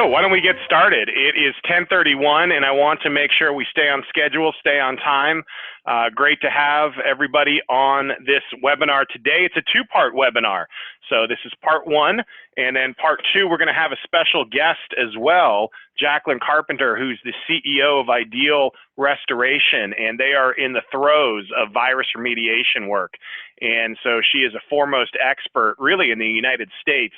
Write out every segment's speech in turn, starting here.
So why don't we get started? It is 10:31, and I want to make sure we stay on schedule, stay on time. Great to have everybody on this webinar today. It's a two-part webinar. So this is part one, and then part two, we're going to have a special guest as well, Jacqueline Carpenter, who's the CEO of Ideal Restoration, and they are in the throes of virus remediation work. And so she is a foremost expert really in the United States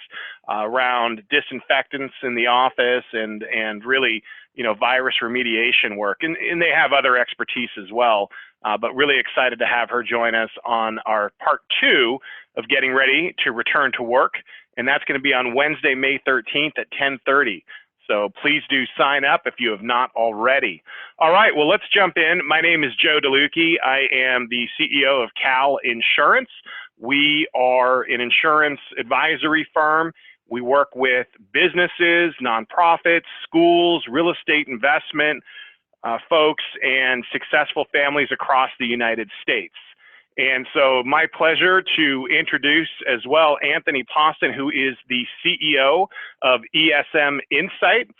around disinfectants in the office and really, virus remediation work. And they have other expertise as well, but really excited to have her join us on our part two of getting ready to return to work. And that's going to be on Wednesday, May 13th at 10:30. So please do sign up if you have not already. All right, well, let's jump in. My name is Joe DeLucchi. I am the CEO of Cal Insurance. We are an insurance advisory firm. We work with businesses, nonprofits, schools, real estate investment folks, and successful families across the United States. And so my pleasure to introduce as well Anthony Poston, who is the CEO of ESM Insight.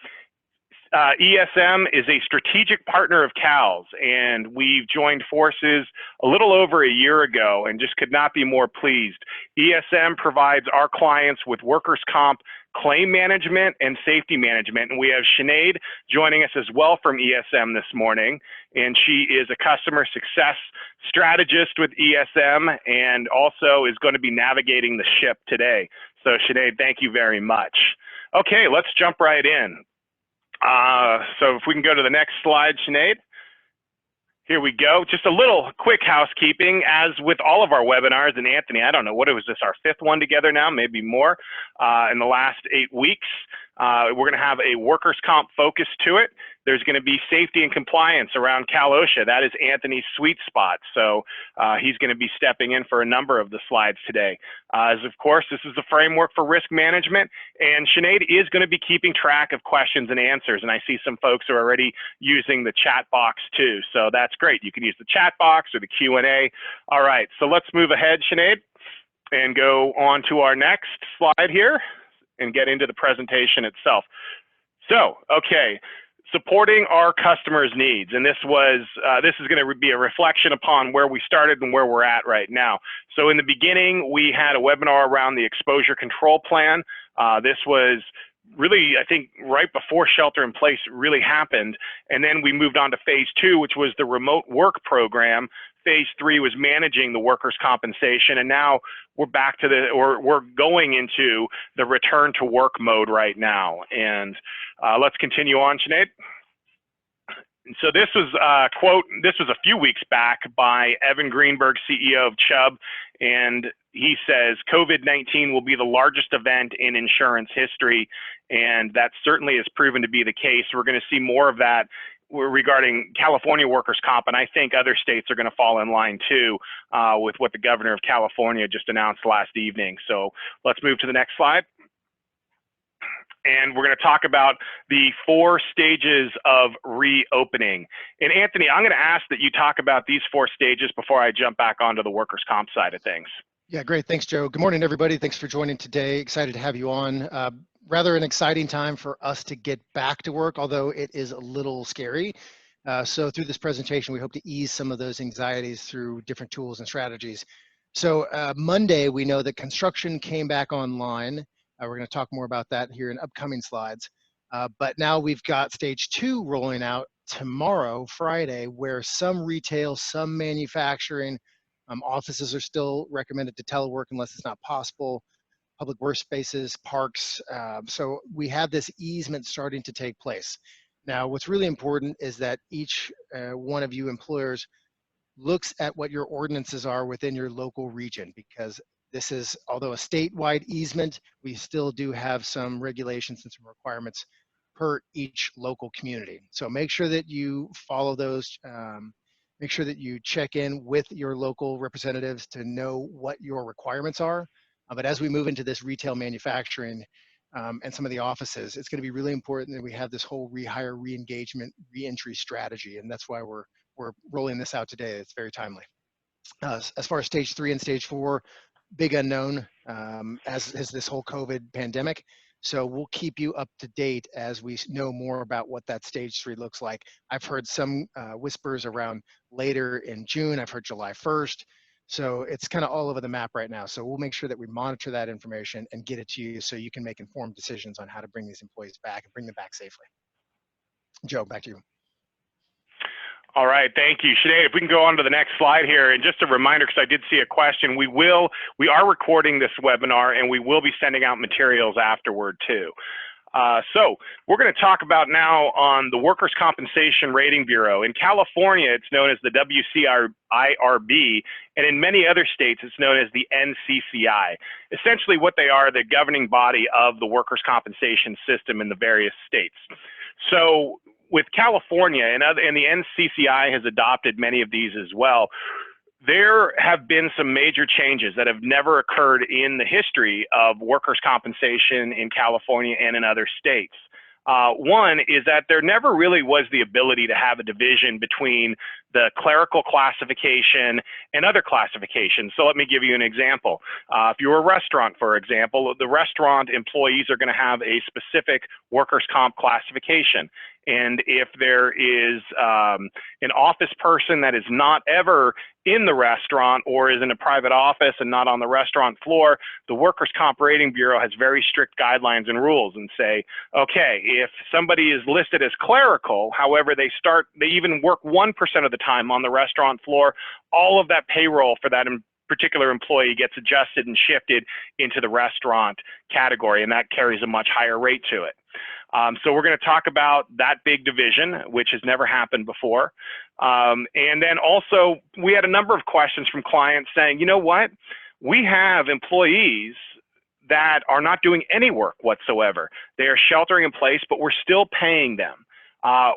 ESM is a strategic partner of Cal's, and we've joined forces a little over a year ago and just could not be more pleased. ESM provides our clients with workers' comp claim management and safety management. And we have Sinead joining us as well from ESM this morning. And she is a customer success strategist with ESM and also is going to be navigating the ship today. So Sinead, thank you very much. Okay, let's jump right in. So if we can go to the next slide, Sinead. Here we go. Just a little quick housekeeping. As with all of our webinars, and Anthony, I don't know, what was this, our fifth one together now, maybe more, in the last 8 weeks. We're going to have a workers' comp focus to it. There's going to be safety and compliance around Cal OSHA. That is Anthony's sweet spot. So he's going to be stepping in for a number of the slides today. As of course, this is the framework for risk management, and Sinead is going to be keeping track of questions and answers. And I see some folks are already using the chat box too. So that's great. You can use the chat box or the Q&A. All right, so let's move ahead, Sinead, and go on to our next slide here and get into the presentation itself. So, okay. Supporting our customers' needs, and this is going to be a reflection upon where we started and where we're at right now. So in the beginning, we had a webinar around the exposure control plan. This was really, I think, right before shelter in place really happened, and then we moved on to phase two, which was the remote work program. Phase three was managing the workers' compensation, and now we're back to we're going into the return to work mode right now. And let's continue on, Sinead. And so this was a quote, this was a few weeks back by Evan Greenberg, CEO of Chubb, and he says, COVID-19 will be the largest event in insurance history, and that certainly has proven to be the case. We're going to see more of that regarding California workers' comp, and I think other states are going to fall in line too with what the governor of California just announced last evening. So let's move to the next slide. And we're going to talk about the 4 stages of reopening. And Anthony, I'm going to ask that you talk about these 4 stages before I jump back onto the workers' comp side of things. Yeah, great. Thanks, Joe. Good morning, everybody. Thanks for joining today. Excited to have you on. Rather an exciting time for us to get back to work, although it is a little scary. So through this presentation, we hope to ease some of those anxieties through different tools and strategies. So Monday, we know that construction came back online. We're going to talk more about that here in upcoming slides. But now we've got stage 2 rolling out tomorrow, Friday, where some retail, some manufacturing, offices are still recommended to telework unless it's not possible. Public workspaces, parks. So we have this easement starting to take place. Now, what's really important is that each one of you employers looks at what your ordinances are within your local region, because this is, although a statewide easement, we still do have some regulations and some requirements per each local community. So make sure that you follow those. Make sure that you check in with your local representatives to know what your requirements are. But as we move into this retail manufacturing and some of the offices, it's going to be really important that we have this whole rehire, re-engagement, re-entry strategy. And that's why we're rolling this out today. It's very timely. As far as stage 3 and stage 4, big unknown as is this whole COVID pandemic. So we'll keep you up to date as we know more about what that stage 3 looks like. I've heard some whispers around later in June. I've heard July 1st. So it's kind of all over the map right now. So we'll make sure that we monitor that information and get it to you so you can make informed decisions on how to bring these employees back and bring them back safely. Joe, back to you. All right, thank you. Sinead, if we can go on to the next slide here, and just a reminder, because I did see a question, we are recording this webinar and we will be sending out materials afterward too. So we're going to talk about now on the Workers' Compensation Rating Bureau. In California, it's known as the WCIRB, and in many other states, it's known as the NCCI. Essentially what they are, the governing body of the workers' compensation system in the various states. So with California, and the NCCI has adopted many of these as well, there have been some major changes that have never occurred in the history of workers' compensation in California and in other states. One is that there never really was the ability to have a division between the clerical classification and other classifications. So let me give you an example. If you're a restaurant, for example, the restaurant employees are going to have a specific workers' comp classification. And if there is an office person that is not ever in the restaurant or is in a private office and not on the restaurant floor, the Workers' Comp Rating Bureau has very strict guidelines and rules and say, okay, if somebody is listed as clerical, however, they even work 1% of the time on the restaurant floor, all of that payroll for that particular employee gets adjusted and shifted into the restaurant category, and that carries a much higher rate to it. So we're going to talk about that big division, which has never happened before. And then also, we had a number of questions from clients saying, you know what, we have employees that are not doing any work whatsoever. They are sheltering in place, but we're still paying them.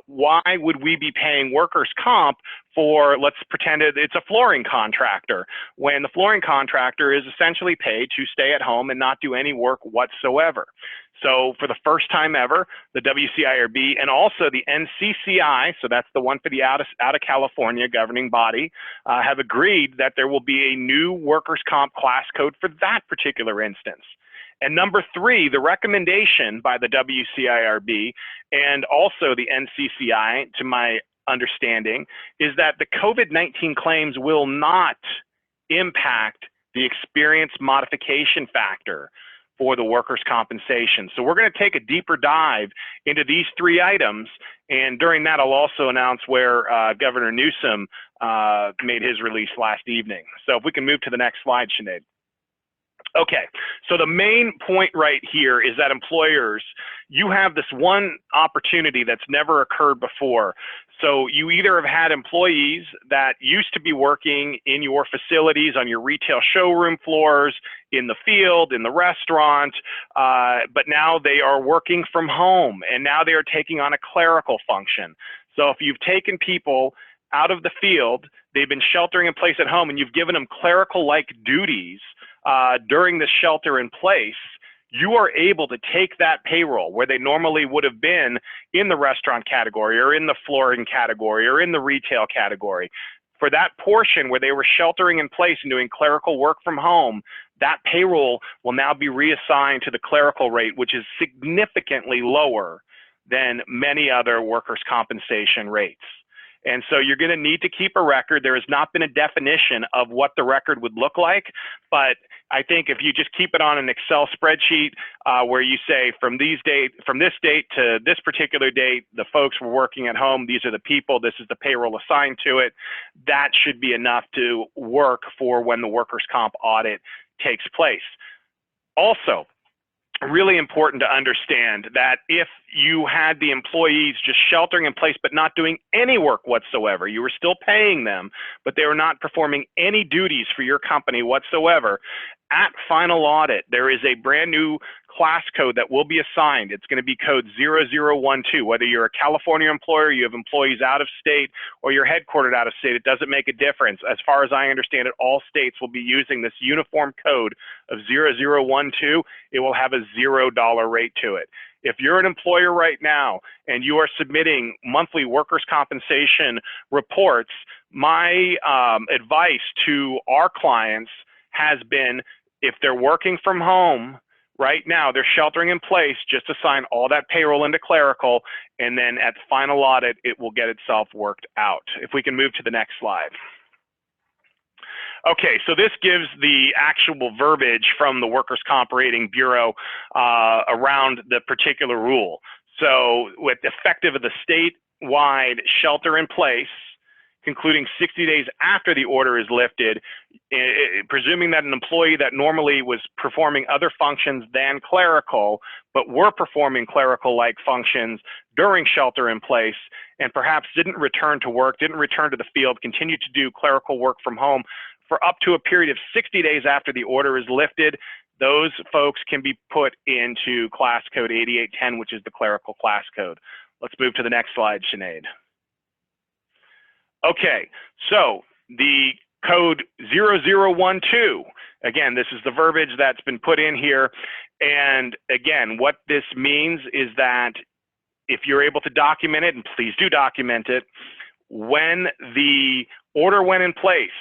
Why would we be paying workers' comp for, let's pretend it's a flooring contractor, when the flooring contractor is essentially paid to stay at home and not do any work whatsoever? So for the first time ever, the WCIRB and also the NCCI, so that's the one for the out of California governing body, have agreed that there will be a new workers' comp class code for that particular instance. And number 3, the recommendation by the WCIRB and also the NCCI, to my understanding, is that the COVID-19 claims will not impact the experience modification factor for the workers' compensation. So we're going to take a deeper dive into these 3 items, and during that I'll also announce where Governor Newsom made his release last evening. So if we can move to the next slide, Sinead. Okay, so the main point right here is that employers, you have this one opportunity that's never occurred before. So you either have had employees that used to be working in your facilities, on your retail showroom floors, in the field, in the restaurant, but now they are working from home, and now they are taking on a clerical function. So if you've taken people out of the field, they've been sheltering in place at home, and you've given them clerical-like duties during the shelter in place, you are able to take that payroll where they normally would have been in the restaurant category or in the flooring category or in the retail category. For that portion where they were sheltering in place and doing clerical work from home, that payroll will now be reassigned to the clerical rate, which is significantly lower than many other workers' compensation rates. And so you're going to need to keep a record. There has not been a definition of what the record would look like, but I think if you just keep it on an Excel spreadsheet where you say from this date to this particular date, the folks were working at home, these are the people, this is the payroll assigned to it, that should be enough to work for when the workers' comp audit takes place. Also, really important to understand that if you had the employees just sheltering in place but not doing any work whatsoever, you were still paying them, but they were not performing any duties for your company whatsoever, at final audit, there is a brand new class code that will be assigned. It's going to be code 0012. Whether you're a California employer, you have employees out of state, or you're headquartered out of state, it doesn't make a difference. As far as I understand it, all states will be using this uniform code of 0012. It will have a $0 rate to it. If you're an employer right now and you are submitting monthly workers' compensation reports, my advice to our clients has been, if they're working from home, Right now, they're sheltering in place, just assign all that payroll into clerical, and then at the final audit, it will get itself worked out. If we can move to the next slide. Okay, so this gives the actual verbiage from the Workers' Comp Rating Bureau around the particular rule. So with effective of the statewide shelter in place, concluding 60 days after the order is lifted, presuming that an employee that normally was performing other functions than clerical, but were performing clerical-like functions during shelter in place, and perhaps didn't return to work, didn't return to the field, continued to do clerical work from home for up to a period of 60 days after the order is lifted, those folks can be put into class code 8810, which is the clerical class code. Let's move to the next slide, Sinead. Okay, so the code 0012, again, this is the verbiage that's been put in here. And again, what this means is that if you're able to document it, and please do document it, when the order went in place,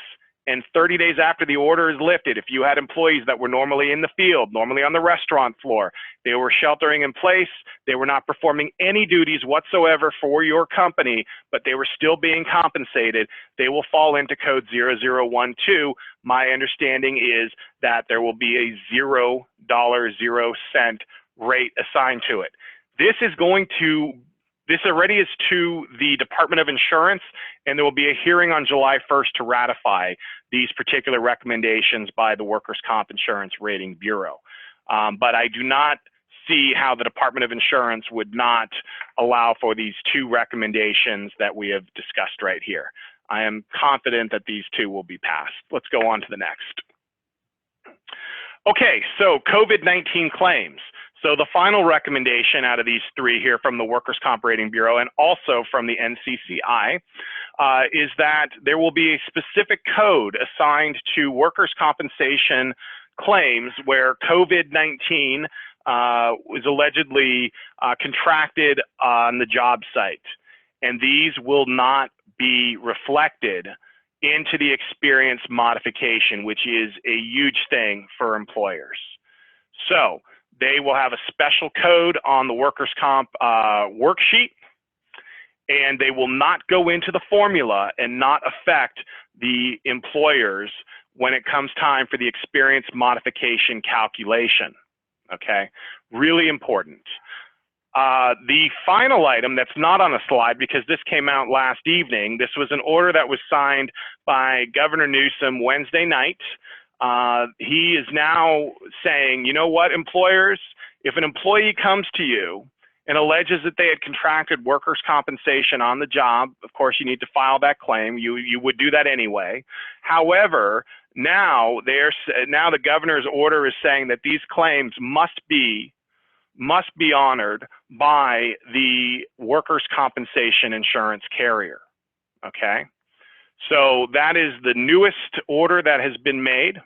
and 30 days after the order is lifted, if you had employees that were normally in the field, normally on the restaurant floor, they were sheltering in place, they were not performing any duties whatsoever for your company, but they were still being compensated, they will fall into code 0012. My understanding is that there will be a $0.00 rate assigned to it. This already is to the Department of Insurance, and there will be a hearing on July 1st to ratify these particular recommendations by the Workers' Comp Insurance Rating Bureau. But I do not see how the Department of Insurance would not allow for these two recommendations that we have discussed right here. I am confident that these two will be passed. Let's go on to the next. Okay, so COVID-19 claims. So the final recommendation out of these three here from the Workers' Comp Rating Bureau and also from the NCCI is that there will be a specific code assigned to workers' compensation claims where COVID-19 was allegedly contracted on the job site. And these will not be reflected into the experience modification, which is a huge thing for employers. So they will have a special code on the workers' comp worksheet, and they will not go into the formula and not affect the employers when it comes time for the experience modification calculation, okay? Really important. The final item that's not on the slide, because this came out last evening, this was an order that was signed by Governor Newsom Wednesday night. He is now saying, you know what, employers, if an employee comes to you and alleges that they had contracted workers' compensation on the job, of course, you need to file that claim. You would do that anyway. However, now the governor's order is saying that these claims must be honored by the workers' compensation insurance carrier, okay? So that is the newest order that has been made.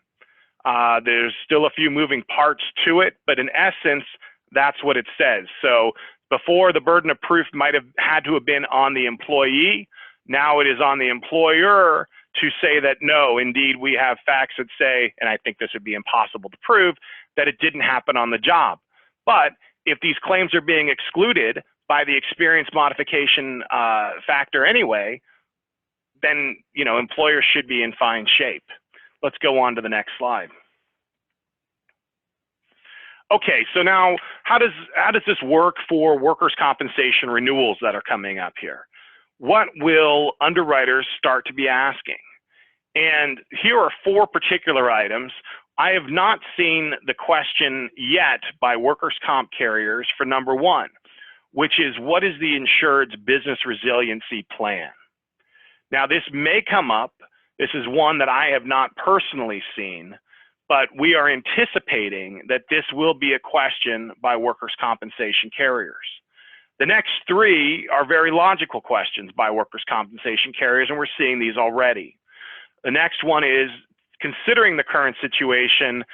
There's still a few moving parts to it, but in essence, that's what it says. So before, the burden of proof might have had to have been on the employee. Now it is on the employer to say that, no, indeed, we have facts that say, and I think this would be impossible to prove, that it didn't happen on the job. But if these claims are being excluded by the experience modification factor anyway, then, you know, employers should be in fine shape. Let's go on to the next slide. Okay, so now how does this work for workers' compensation renewals that are coming up here? What will underwriters start to be asking? And here are four particular items. I have not seen the question yet by workers' comp carriers for number one, which is, what is the insured's business resiliency plan? Now, this may come up. This is one that I have not personally seen, but we are anticipating that this will be a question by workers' compensation carriers. The next three are very logical questions by workers' compensation carriers, and we're seeing these already. The next one is, considering the current situation,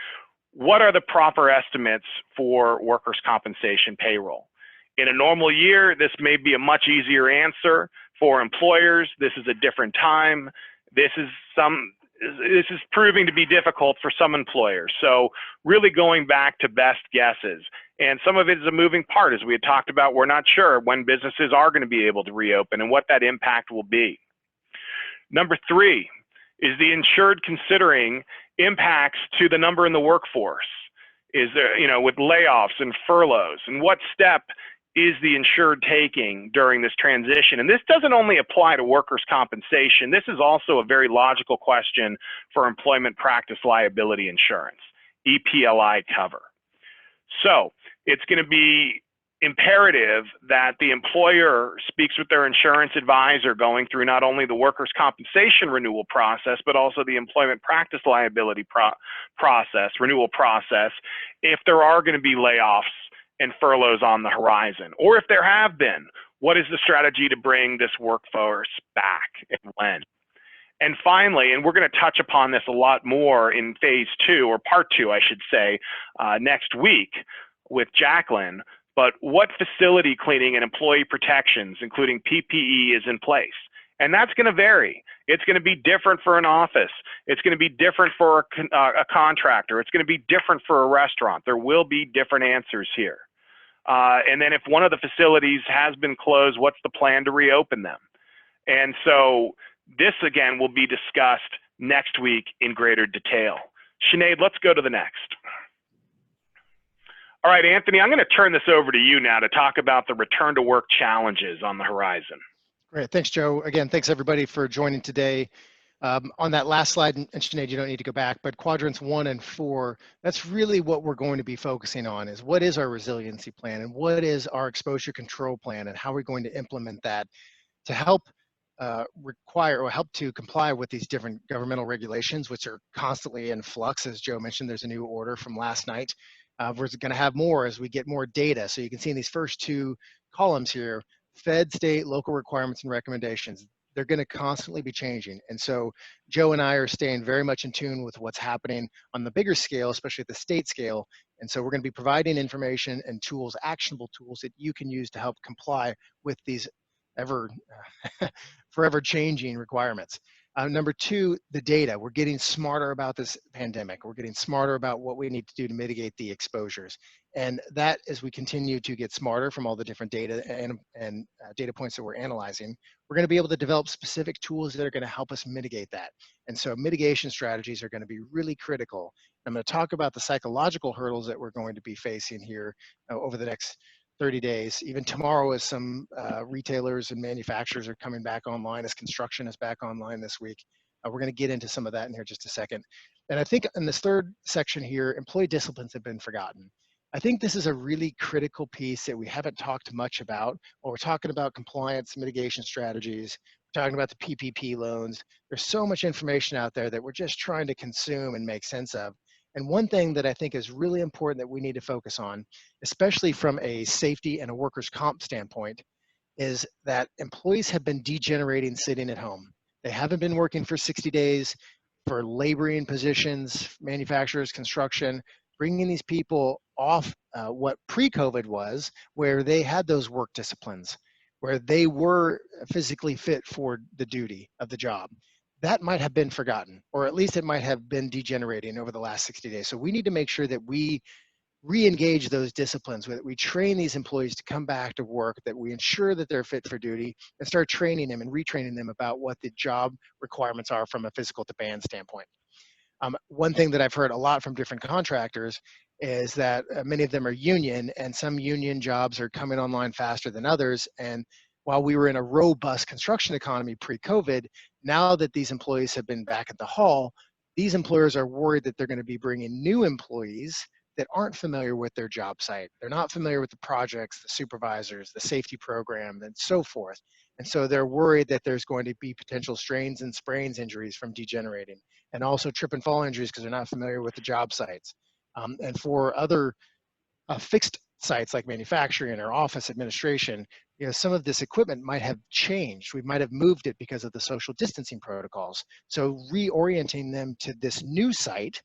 what are the proper estimates for workers' compensation payroll? In a normal year, this may be a much easier answer. For employers, this is a different time. This is this is proving to be difficult for some employers. So really going back to best guesses. And some of it is a moving part. As we had talked about, we're not sure when businesses are going to be able to reopen and what that impact will be. Number 3 is the insured considering impacts to the number in the workforce. Is there, with layoffs and furloughs, and what step is the insured taking during this transition? And this doesn't only apply to workers' compensation. This is also a very logical question for employment practice liability insurance, EPLI cover. So it's going to be imperative that the employer speaks with their insurance advisor going through not only the workers' compensation renewal process, but also the employment practice liability renewal process, if there are going to be layoffs and furloughs on the horizon, or if there have been, what is the strategy to bring this workforce back and when? And finally, and we're going to touch upon this a lot more in phase 2, or part 2, I should say, next week with Jacqueline, but what facility cleaning and employee protections, including PPE, is in place? And that's going to vary. It's going to be different for an office. It's going to be different for a contractor. It's going to be different for a restaurant. There will be different answers here. And then if one of the facilities has been closed, what's the plan to reopen them? And so this, again, will be discussed next week in greater detail. Sinead, let's go to the next. All right, Anthony, I'm going to turn this over to you now to talk about the return to work challenges on the horizon. Great. Thanks, Joe. Again, thanks everybody for joining today. On that last slide, and Sinead, you don't need to go back, but quadrants 1 and 4, that's really what we're going to be focusing on, is what is our resiliency plan and what is our exposure control plan and how we're going to implement that to help help to comply with these different governmental regulations, which are constantly in flux. As Joe mentioned, there's a new order from last night. We're going to have more as we get more data. So you can see in these first 2 columns here, Fed, state, local requirements and recommendations. They're going to constantly be changing. And so Joe and I are staying very much in tune with what's happening on the bigger scale, especially at the state scale. And so we're going to be providing information and tools, actionable tools that you can use to help comply with these forever changing requirements. Number 2, the data. We're getting smarter about this pandemic. We're getting smarter about what we need to do to mitigate the exposures. And that, as we continue to get smarter from all the different data and data points that we're analyzing, we're going to be able to develop specific tools that are going to help us mitigate that. And so mitigation strategies are going to be really critical. I'm going to talk about the psychological hurdles that we're going to be facing here over the next 30 days. Even tomorrow, as some retailers and manufacturers are coming back online, as construction is back online this week. We're going to get into some of that in here just a second. And I think in this third section here, employee disciplines have been forgotten. I think this is a really critical piece that we haven't talked much about. When we're talking about compliance mitigation strategies, we're talking about the PPP loans. There's so much information out there that we're just trying to consume and make sense of. And one thing that I think is really important that we need to focus on, especially from a safety and a workers' comp standpoint, is that employees have been degenerating sitting at home. They haven't been working for 60 days for laboring positions, manufacturers, construction, bringing these people off what pre-COVID was, where they had those work disciplines, where they were physically fit for the duty of the job. That might have been forgotten, or at least it might have been degenerating over the last 60 days. So we need to make sure that we re-engage those disciplines, that we train these employees to come back to work, that we ensure that they're fit for duty, and start training them and retraining them about what the job requirements are from a physical demand standpoint. One thing that I've heard a lot from different contractors is that many of them are union, and some union jobs are coming online faster than others. And while we were in a robust construction economy pre-COVID, now that these employees have been back at the hall, these employers are worried that they're going to be bringing new employees that aren't familiar with their job site. They're not familiar with the projects, the supervisors, the safety program, and so forth. And so they're worried that there's going to be potential strains and sprains injuries from degenerating, and also trip and fall injuries because they're not familiar with the job sites. And for other fixed sites like manufacturing or office administration, some of this equipment might have changed. We might have moved it because of the social distancing protocols. So reorienting them to this new site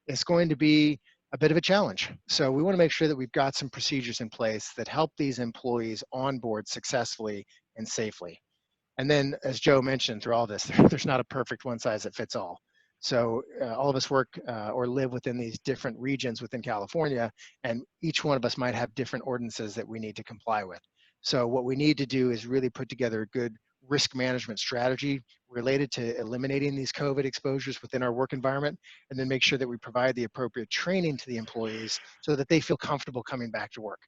is going to be a bit of a challenge. So we want to make sure that we've got some procedures in place that help these employees onboard successfully and safely. And then, as Joe mentioned through all this, there's not a perfect one size that fits all. So all of us work or live within these different regions within California, and each one of us might have different ordinances that we need to comply with. So what we need to do is really put together a good risk management strategy related to eliminating these COVID exposures within our work environment, and then make sure that we provide the appropriate training to the employees so that they feel comfortable coming back to work.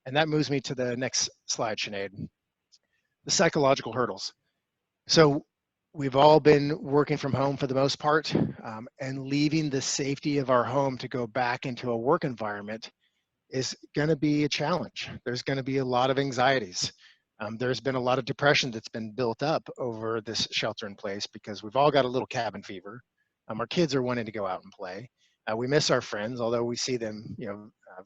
And that moves me to the next slide, Sinead, the psychological hurdles. So we've all been working from home for the most part, and leaving the safety of our home to go back into a work environment is going to be a challenge. There's going to be a lot of anxieties. There's been a lot of depression that's been built up over this shelter in place because we've all got a little cabin fever. Our kids are wanting to go out and play. We miss our friends, although we see them,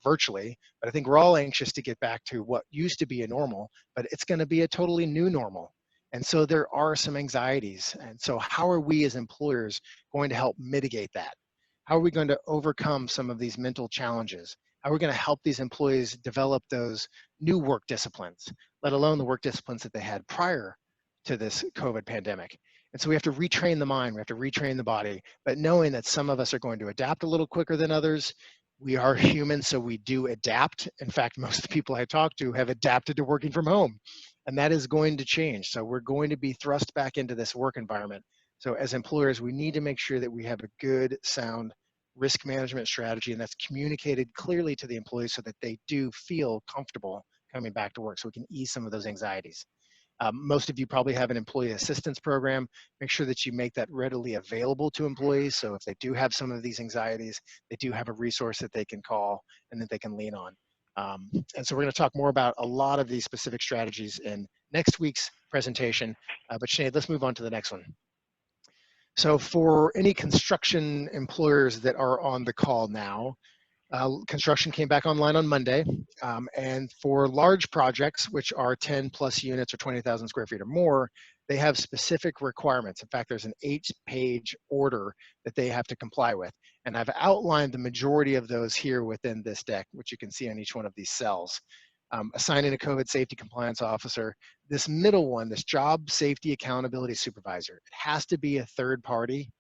virtually. But I think we're all anxious to get back to what used to be a normal, but it's going to be a totally new normal. And so there are some anxieties. And so how are we as employers going to help mitigate that? How are we going to overcome some of these mental challenges? How are we going to help these employees develop those new work disciplines, let alone the work disciplines that they had prior to this COVID pandemic? And so we have to retrain the mind, we have to retrain the body, but knowing that some of us are going to adapt a little quicker than others. We are human, so we do adapt. In fact, most of the people I talk to have adapted to working from home, and that is going to change. So we're going to be thrust back into this work environment. So as employers, we need to make sure that we have a good, sound risk management strategy, and that's communicated clearly to the employees so that they do feel comfortable coming back to work, so we can ease some of those anxieties. Most of you probably have an employee assistance program. Make sure that you make that readily available to employees. So if they do have some of these anxieties, they do have a resource that they can call and that they can lean on. And so we're going to talk more about a lot of these specific strategies in next week's presentation. But Sinead, let's move on to the next one. So for any construction employers that are on the call now, construction came back online on Monday, and for large projects, which are 10 plus units or 20,000 square feet or more, they have specific requirements. In fact, there's an 8-page order that they have to comply with. And I've outlined the majority of those here within this deck, which you can see on each one of these cells. Assigning a COVID safety compliance officer, this middle one, this job safety accountability supervisor, it has to be a third party.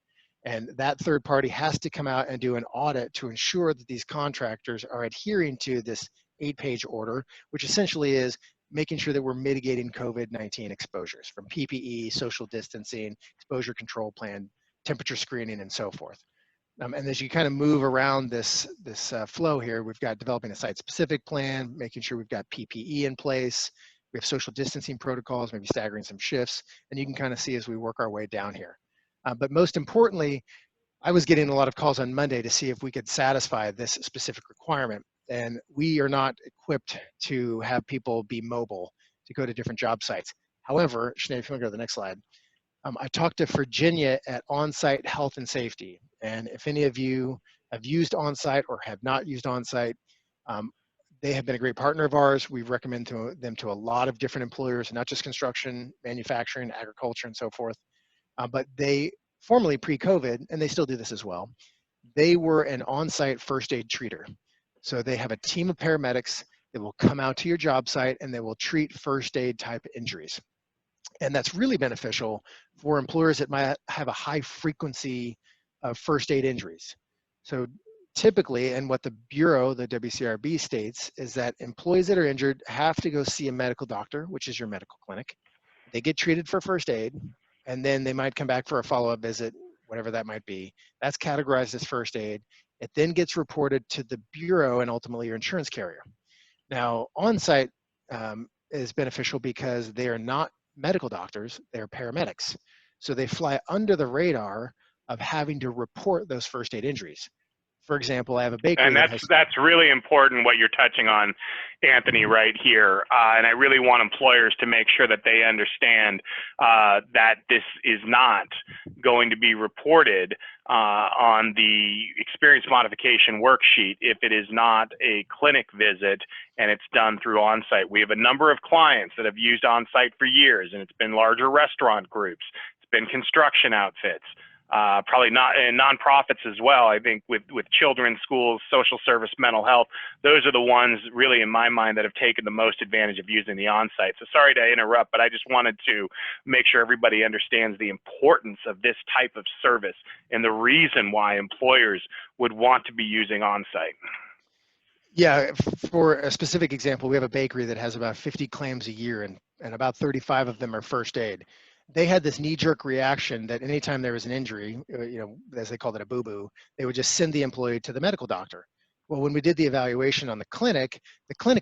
And that third party has to come out and do an audit to ensure that these contractors are adhering to this 8-page order, which essentially is making sure that we're mitigating COVID-19 exposures from PPE, social distancing, exposure control plan, temperature screening, and so forth. And as you kind of move around this flow here, we've got developing a site-specific plan, making sure we've got PPE in place, we have social distancing protocols, maybe staggering some shifts, and you can kind of see as we work our way down here. But most importantly, I was getting a lot of calls on Monday to see if we could satisfy this specific requirement. And we are not equipped to have people be mobile to go to different job sites. However, Sinead, if you want to go to the next slide, I talked to Virginia at On-Site Health and Safety. And if any of you have used On-Site or have not used On-Site, they have been a great partner of ours. We recommend them to a lot of different employers, not just construction, manufacturing, agriculture, and so forth. But they formerly pre-COVID, and they still do this as well, they were an on-site first aid treater. So they have a team of paramedics that will come out to your job site and they will treat first aid type injuries. And that's really beneficial for employers that might have a high frequency of first aid injuries. So typically, and what the Bureau, the WCRB states, is that employees that are injured have to go see a medical doctor, which is your medical clinic. They get treated for first aid, and then they might come back for a follow-up visit, whatever that might be. That's categorized as first aid. It then gets reported to the Bureau and ultimately your insurance carrier. Now, on-site is beneficial because they are not medical doctors, they're paramedics. So they fly under the radar of having to report those first aid injuries. For example, I have a bakery. And that's really important what you're touching on, Anthony, right here. And I really want employers to make sure that they understand that this is not going to be reported on the experience modification worksheet if it is not a clinic visit and it's done through on-site. We have a number of clients that have used on-site for years, and it's been larger restaurant groups, it's been construction outfits. probably not, and nonprofits as well. I think with children's schools, social service, mental health, those are the ones really in my mind that have taken the most advantage of using the on-site. So sorry to interrupt, but I just wanted to make sure everybody understands the importance of this type of service and the reason why employers would want to be using on-site. Yeah, for a specific example, we have a bakery that has about 50 claims a year, and about 35 of them are first aid. They had this knee-jerk reaction that anytime there was an injury, as they called it, a boo-boo, they would just send the employee to the medical doctor. Well, when we did the evaluation on the clinic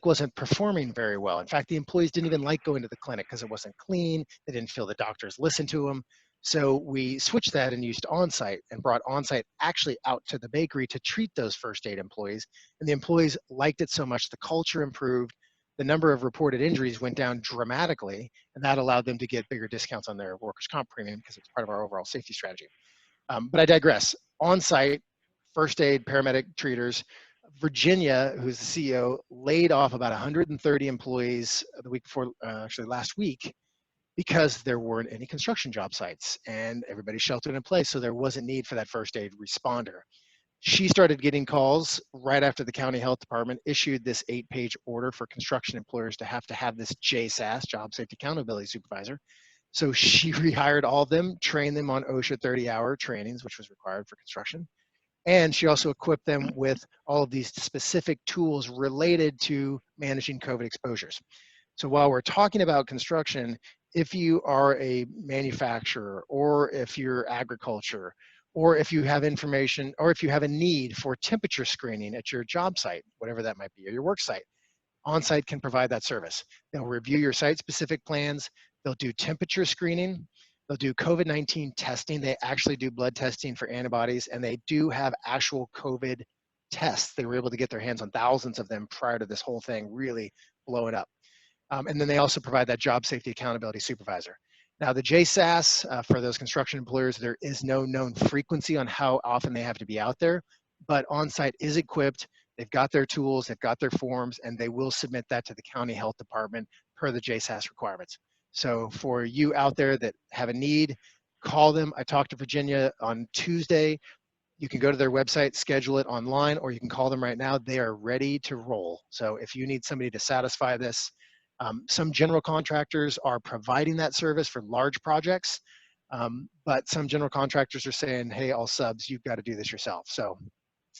wasn't performing very well. In fact, the employees didn't even like going to the clinic because it wasn't clean. They didn't feel the doctors listened to them. So we switched that and used on-site and brought on-site actually out to the bakery to treat those first aid employees. And the employees liked it so much, the culture improved, the number of reported injuries went down dramatically, and that allowed them to get bigger discounts on their workers' comp premium because it's part of our overall safety strategy. But I digress. On-site, first aid, paramedic, treaters. Virginia, who's the CEO, laid off about 130 employees the week before, actually last week, because there weren't any construction job sites and everybody sheltered in place, so there wasn't need for that first aid responder. She started getting calls right after the county health department issued this 8-page order for construction employers to have this JSAS, Job Safety Accountability Supervisor. So she rehired all of them, trained them on OSHA 30-hour trainings, which was required for construction. And she also equipped them with all of these specific tools related to managing COVID exposures. So while we're talking about construction, if you are a manufacturer, or if you're agriculture, or if you have information, or if you have a need for temperature screening at your job site, whatever that might be, or your work site, on-site can provide that service. They'll review your site-specific plans, they'll do temperature screening, they'll do COVID-19 testing. They actually do blood testing for antibodies, and they do have actual COVID tests. They were able to get their hands on thousands of them prior to this whole thing really blowing up. And then they also provide that job safety accountability supervisor. Now the JSAS, for those construction employers, there is no known frequency on how often they have to be out there, but on-site is equipped. They've got their tools, they've got their forms, and they will submit that to the county health department per the JSAS requirements. So for you out there that have a need, call them. I talked to Virginia on Tuesday. You can go to their website, schedule it online, or you can call them right now. They are ready to roll. So if you need somebody to satisfy this, some general contractors are providing that service for large projects, but some general contractors are saying, hey, all subs, you've got to do this yourself. So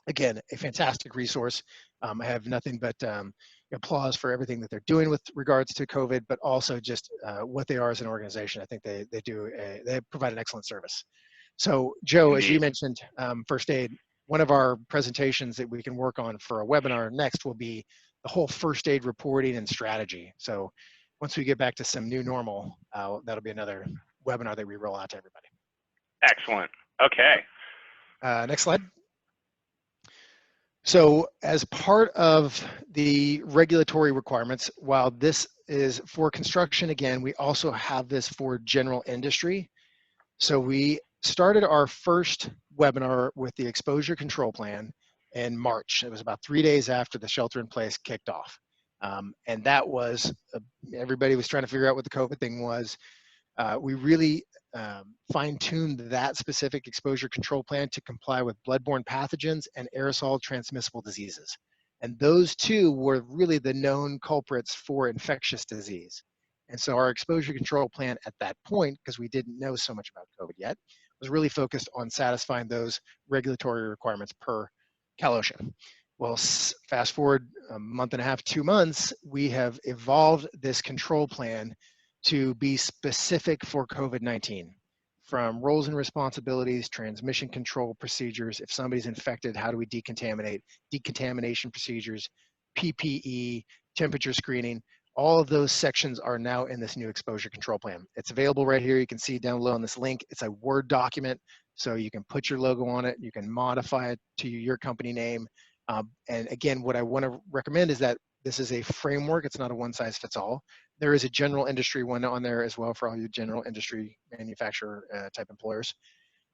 again, a fantastic resource. I have nothing but applause for everything that they're doing with regards to COVID, but also just what they are as an organization. I think they provide an excellent service. So Joe, as you mentioned, first aid, one of our presentations that we can work on for a webinar next will be the whole first aid reporting and strategy. So once we get back to some new normal, that'll be another webinar that we roll out to everybody. Excellent. Okay. Next slide. So as part of the regulatory requirements, while this is for construction, again, we also have this for general industry. So we started our first webinar with the exposure control plan in March. It was about 3 days after the shelter in place kicked off. And that was, everybody was trying to figure out what the COVID thing was. We really fine-tuned that specific exposure control plan to comply with bloodborne pathogens and aerosol transmissible diseases. And those two were really the known culprits for infectious disease. And so our exposure control plan at that point, because we didn't know so much about COVID yet, was really focused on satisfying those regulatory requirements per CalOcean. Well, fast forward a month and a half, 2 months, we have evolved this control plan to be specific for COVID-19, from roles and responsibilities, transmission control procedures. If somebody's infected, how do we decontaminate, decontamination procedures, PPE, temperature screening. All of those sections are now in this new exposure control plan. It's available right here. You can see down below on this link. It's a Word document, so you can put your logo on it. You can modify it to your company name. And again, what I want to recommend is that this is a framework. It's not a one-size-fits-all. There is a general industry one on there as well for all your general industry manufacturer type employers.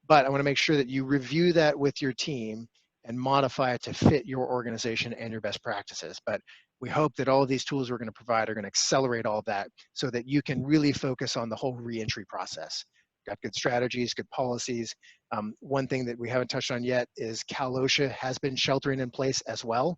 But I want to make sure that you review that with your team and modify it to fit your organization and your best practices. But we hope that all of these tools we're going to provide are going to accelerate all of that so that you can really focus on the whole reentry process. got good strategies, good policies. One thing that we haven't touched on yet is Cal OSHA has been sheltering in place as well.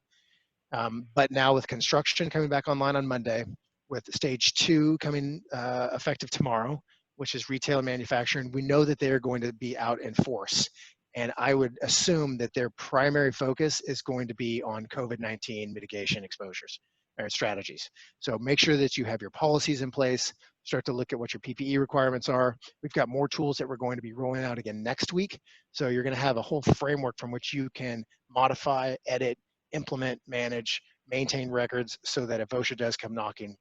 But now with construction coming back online on Monday, with stage 2 coming effective tomorrow, which is retail and manufacturing, we know that they're going to be out in force. And I would assume that their primary focus is going to be on COVID-19 mitigation exposures or strategies. So make sure that you have your policies in place, start to look at what your PPE requirements are. We've got more tools that we're going to be rolling out again next week. So you're going to have a whole framework from which you can modify, edit, implement, manage, maintain records so that if OSHA does come knocking,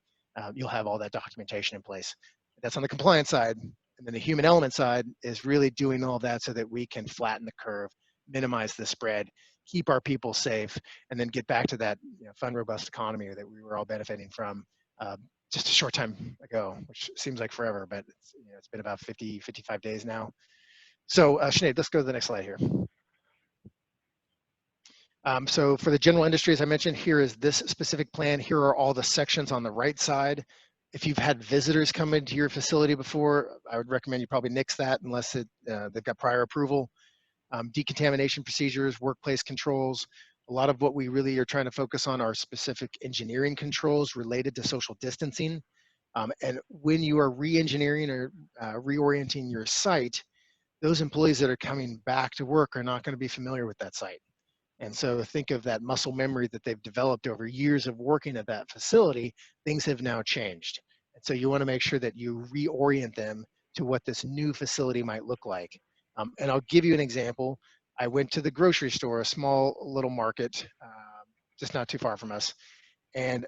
you'll have all that documentation in place. That's on the compliance side. And then the human element side is really doing all that so that we can flatten the curve, minimize the spread, keep our people safe, and then get back to that fun, robust economy that we were all benefiting from just a short time ago, which seems like forever, but it's been about 50, 55 days now. So Sinead, let's go to the next slide here. So for the general industry, as I mentioned, here is this specific plan. Here are all the sections on the right side. If you've had visitors come into your facility before, I would recommend you probably nix that unless they've got prior approval. Decontamination procedures, workplace controls. A lot of what we really are trying to focus on are specific engineering controls related to social distancing. And when you are re-engineering or reorienting your site, those employees that are coming back to work are not going to be familiar with that site. And so think of that muscle memory that they've developed over years of working at that facility. Things have now changed. And so you want to make sure that you reorient them to what this new facility might look like. And I'll give you an example. I went to the grocery store, a small little market, just not too far from us. And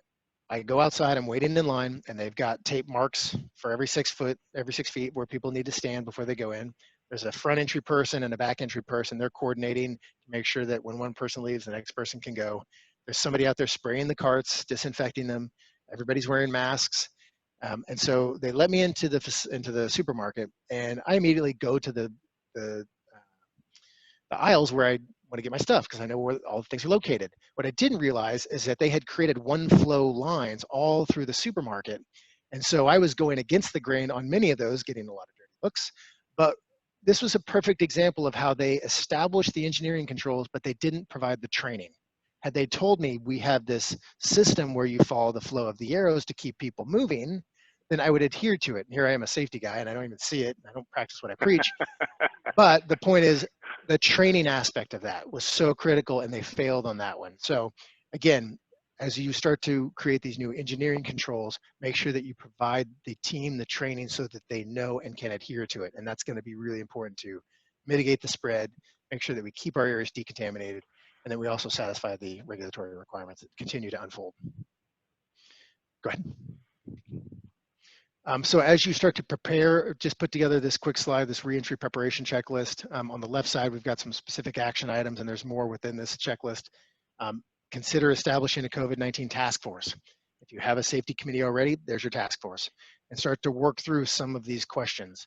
I go outside, I'm waiting in line, and they've got tape marks for every 6 feet where people need to stand before they go in. There's a front entry person and a back entry person. They're coordinating to make sure that when one person leaves, the next person can go. There's somebody out there spraying the carts, disinfecting them. Everybody's wearing masks. And so they let me into the supermarket, and I immediately go to the aisles where I want to get my stuff because I know where all the things are located. What I didn't realize is that they had created one flow lines all through the supermarket. And so I was going against the grain on many of those, getting a lot of dirty looks. But this was a perfect example of how they established the engineering controls, but they didn't provide the training. Had they told me we have this system where you follow the flow of the arrows to keep people moving, then I would adhere to it. And here I am, a safety guy, and I don't even see it. I don't practice what I preach. But the point is, the training aspect of that was so critical, and they failed on that one. So again, as you start to create these new engineering controls, make sure that you provide the team the training so that they know and can adhere to it. And that's going to be really important to mitigate the spread, make sure that we keep our areas decontaminated, and then we also satisfy the regulatory requirements that continue to unfold. Go ahead. So as you start to prepare, just put together this quick slide, this reentry preparation checklist. On the left side, we've got some specific action items, and there's more within this checklist. Consider establishing a COVID-19 task force. If you have a safety committee already, there's your task force. And start to work through some of these questions.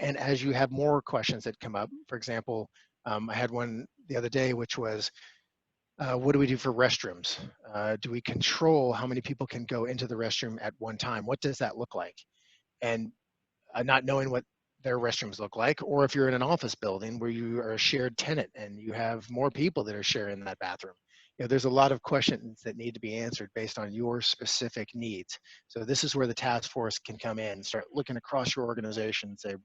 And as you have more questions that come up, for example, I had one the other day, which was, what do we do for restrooms? Do we control how many people can go into the restroom at one time? What does that look like? And not knowing what their restrooms look like, or if you're in an office building where you are a shared tenant and you have more people that are sharing that bathroom. There's a lot of questions that need to be answered based on your specific needs. So this is where the task force can come in and start looking across your organization and say,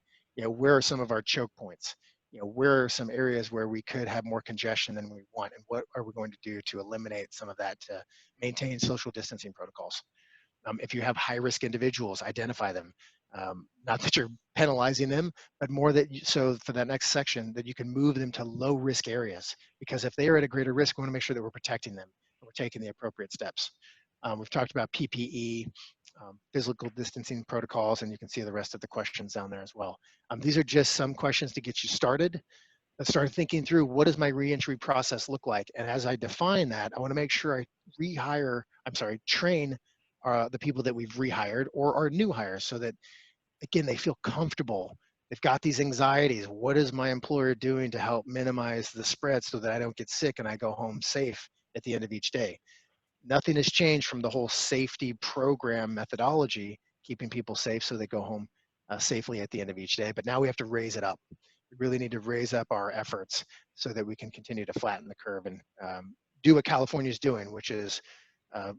where are some of our choke points? Where are some areas where we could have more congestion than we want, and what are we going to do to eliminate some of that to maintain social distancing protocols? If you have high-risk individuals, identify them. Not that you're penalizing them, but more that so for that next section, that you can move them to low-risk areas. Because if they are at a greater risk, we want to make sure that we're protecting them and we're taking the appropriate steps. We've talked about PPE, physical distancing protocols, and you can see the rest of the questions down there as well. These are just some questions to get you started. Let's start thinking through, what does my reentry process look like? And as I define that, I want to make sure I train the people that we've rehired or our new hires so that, again, they feel comfortable. They've got these anxieties. What is my employer doing to help minimize the spread so that I don't get sick and I go home safe at the end of each day? Nothing has changed from the whole safety program methodology, keeping people safe so they go home safely at the end of each day. But now we have to raise it up. We really need to raise up our efforts so that we can continue to flatten the curve and do what California is doing, which is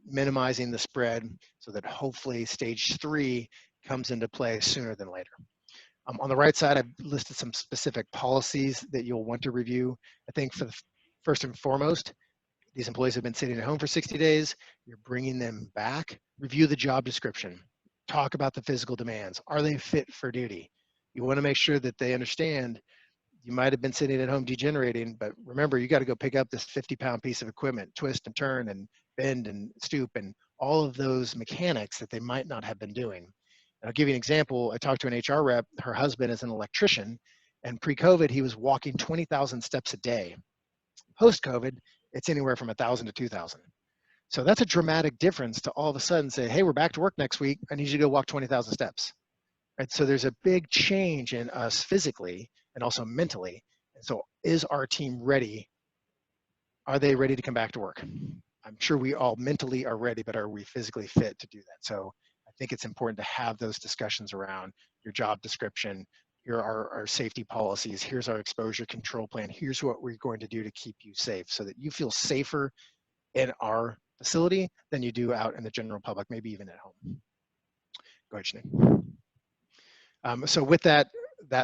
minimizing the spread so that hopefully stage 3 comes into play sooner than later. On the right side, I've listed some specific policies that you'll want to review. I think for the first and foremost, these employees have been sitting at home for 60 days. You're bringing them back. Review the job description. Talk about the physical demands. Are they fit for duty? You want to make sure that they understand you might have been sitting at home degenerating, but remember, you got to go pick up this 50-pound piece of equipment, twist and turn and bend and stoop and all of those mechanics that they might not have been doing. And I'll give you an example. I talked to an HR rep. Her husband is an electrician, and pre-COVID, he was walking 20,000 steps a day. Post-COVID, it's anywhere from 1,000 to 2,000. So that's a dramatic difference to all of a sudden say, hey, we're back to work next week. I need you to go walk 20,000 steps. Right? So there's a big change in us physically and also mentally. And so is our team ready? Are they ready to come back to work? I'm sure we all mentally are ready, but are we physically fit to do that? So I think it's important to have those discussions around your job description. Here are our safety policies. Here's our exposure control plan. Here's what we're going to do to keep you safe so that you feel safer in our facility than you do out in the general public, maybe even at home. Go ahead, Sinead. So with that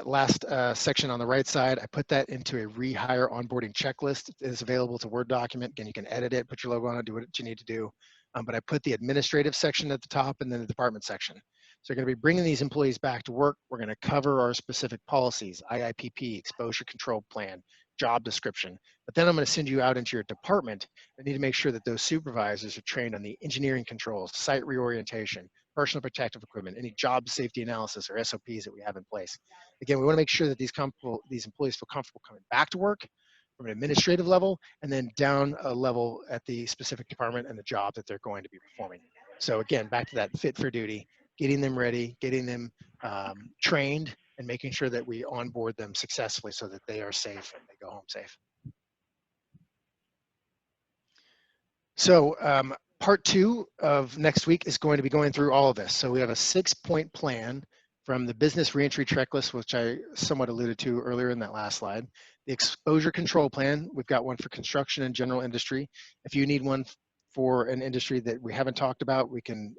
last section on the right side, I put that into a rehire onboarding checklist. It is available. It's a Word document. Again, you can edit it, put your logo on it, do what you need to do. But I put the administrative section at the top and then the department section. So you're going to be bringing these employees back to work. We're going to cover our specific policies, IIPP, exposure control plan, job description. But then I'm going to send you out into your department. I need to make sure that those supervisors are trained on the engineering controls, site reorientation, personal protective equipment, any job safety analysis or SOPs that we have in place. Again, we want to make sure that these employees feel comfortable coming back to work from an administrative level and then down a level at the specific department and the job that they're going to be performing. So again, back to that fit for duty, getting them ready, getting them trained, and making sure that we onboard them successfully so that they are safe and they go home safe. So part 2 of next week is going to be going through all of this. So we have a 6-point plan from the business reentry checklist, which I somewhat alluded to earlier in that last slide. The exposure control plan, we've got one for construction and general industry. If you need one for an industry that we haven't talked about, we can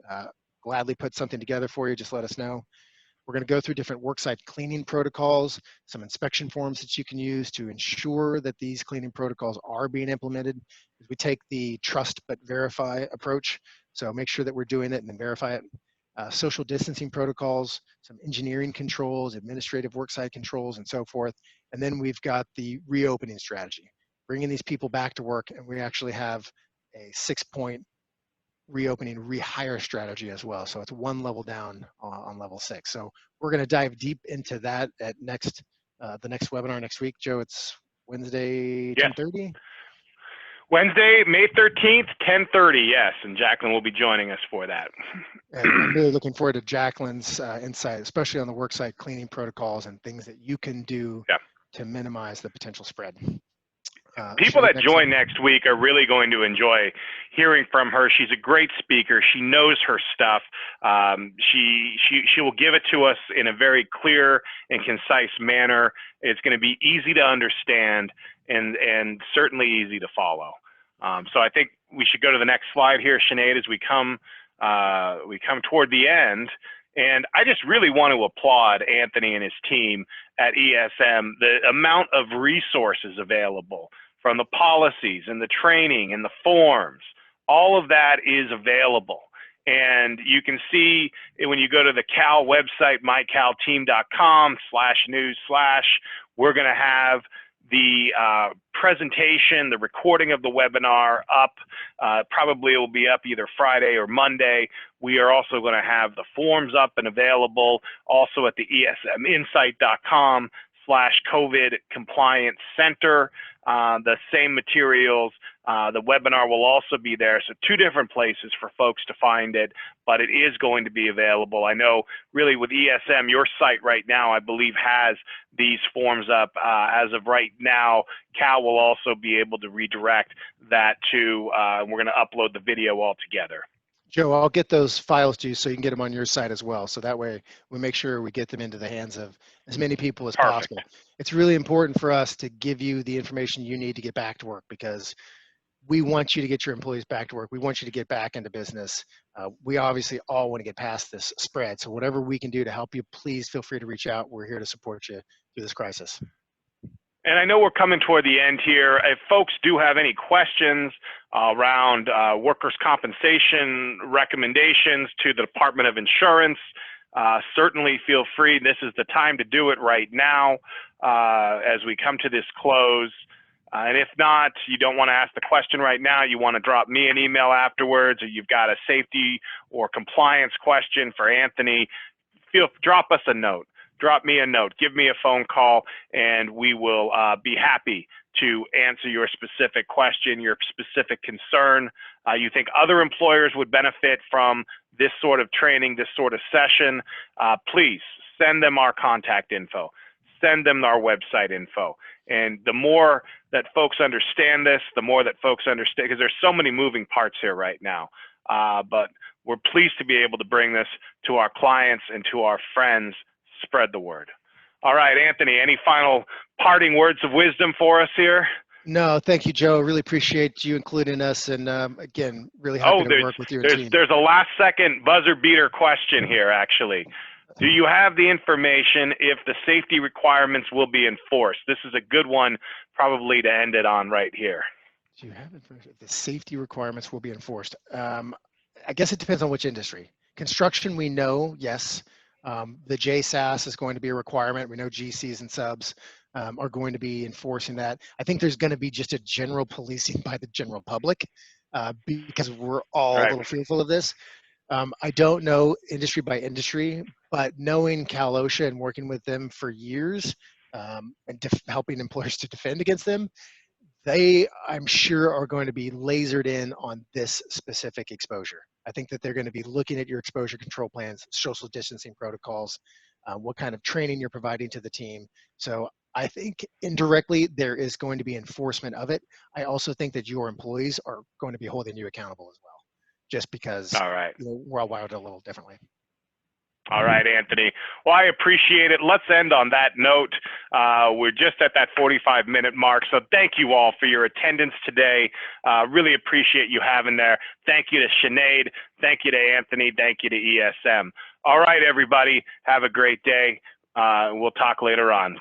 gladly put something together for you. Just let us know. We're going to go through different worksite cleaning protocols, some inspection forms that you can use to ensure that these cleaning protocols are being implemented. We take the trust but verify approach. So make sure that we're doing it and then verify it. Social distancing protocols, some engineering controls, administrative worksite controls, and so forth. And then we've got the reopening strategy, bringing these people back to work, and we actually have a 6-point reopening rehire strategy as well. So it's one level down on level 6. So we're going to dive deep into that at the next webinar next week. Joe, it's Wednesday, 10:30? Wednesday, May 13th, 10:30, yes, and Jacqueline will be joining us for that. And I'm really looking forward to Jacqueline's insight, especially on the worksite cleaning protocols and things that you can do to minimize the potential spread. People that join next week are really going to enjoy hearing from her. She's a great speaker. She knows her stuff. She will give it to us in a very clear and concise manner. It's going to be easy to understand and certainly easy to follow. So I think we should go to the next slide here, Sinead, as we come toward the end. And I just really want to applaud Anthony and his team at ESM, the amount of resources available from the policies and the training and the forms. All of that is available. And you can see when you go to the Cal website, mycalteam.com/news/, we're going to have the presentation, the recording of the webinar up. Probably it will be up either Friday or Monday. We are also going to have the forms up and available also at the esminsight.com/COVID compliance center. The same materials. The webinar will also be there. So 2 different places for folks to find it, but it is going to be available. I know really with ESM, your site right now, I believe has these forms up. As of right now, Cal will also be able to redirect that to, we're going to upload the video all together. Joe, I'll get those files to you so you can get them on your site as well. So that way we make sure we get them into the hands of as many people as Perfect. possible. It's really important for us to give you the information you need to get back to work, because we want you to get your employees back to work. We want you to get back into business. We obviously all want to get past this spread. So whatever we can do to help you, please feel free to reach out. We're here to support you through this crisis. And I know we're coming toward the end here. If folks do have any questions around workers' compensation recommendations to the Department of Insurance, certainly feel free. This is the time to do it right now as we come to this close. And if not, you don't want to ask the question right now, you want to drop me an email afterwards, or you've got a safety or compliance question for Anthony, drop us a note. Drop me a note, give me a phone call, and we will be happy to answer your specific question, your specific concern. You think other employers would benefit from this sort of training, this sort of session, please send them our contact info, send them our website info. And the more that folks understand this, the more that folks understand, because there's so many moving parts here right now. But we're pleased to be able to bring this to our clients and to our friends. Spread the word. All right, Anthony, any final parting words of wisdom for us here? No, thank you, Joe. Really appreciate you including us. And again, really happy to work with your team. There's a last second buzzer beater question here, actually. Do you have the information if the safety requirements will be enforced? This is a good one probably to end it on right here. Do you have information if the safety requirements will be enforced? I guess it depends on which industry. Construction, we know, yes. The JSAS is going to be a requirement. We know GCs and subs are going to be enforcing that. I think there's going to be just a general policing by the general public because we're all a little fearful of this. I don't know industry by industry, but knowing Cal OSHA and working with them for years and helping employers to defend against them, they, I'm sure, are going to be lasered in on this specific exposure. I think that they're going to be looking at your exposure control plans, social distancing protocols, what kind of training you're providing to the team. So I think indirectly there is going to be enforcement of it. I also think that your employees are going to be holding you accountable as well, just because we're all wired a little differently. All right, Anthony. Well, I appreciate it. Let's end on that note. We're just at that 45-minute mark, so thank you all for your attendance today. Really appreciate you having there. Thank you to Sinead. Thank you to Anthony. Thank you to ESM. All right, everybody. Have a great day. We'll talk later on.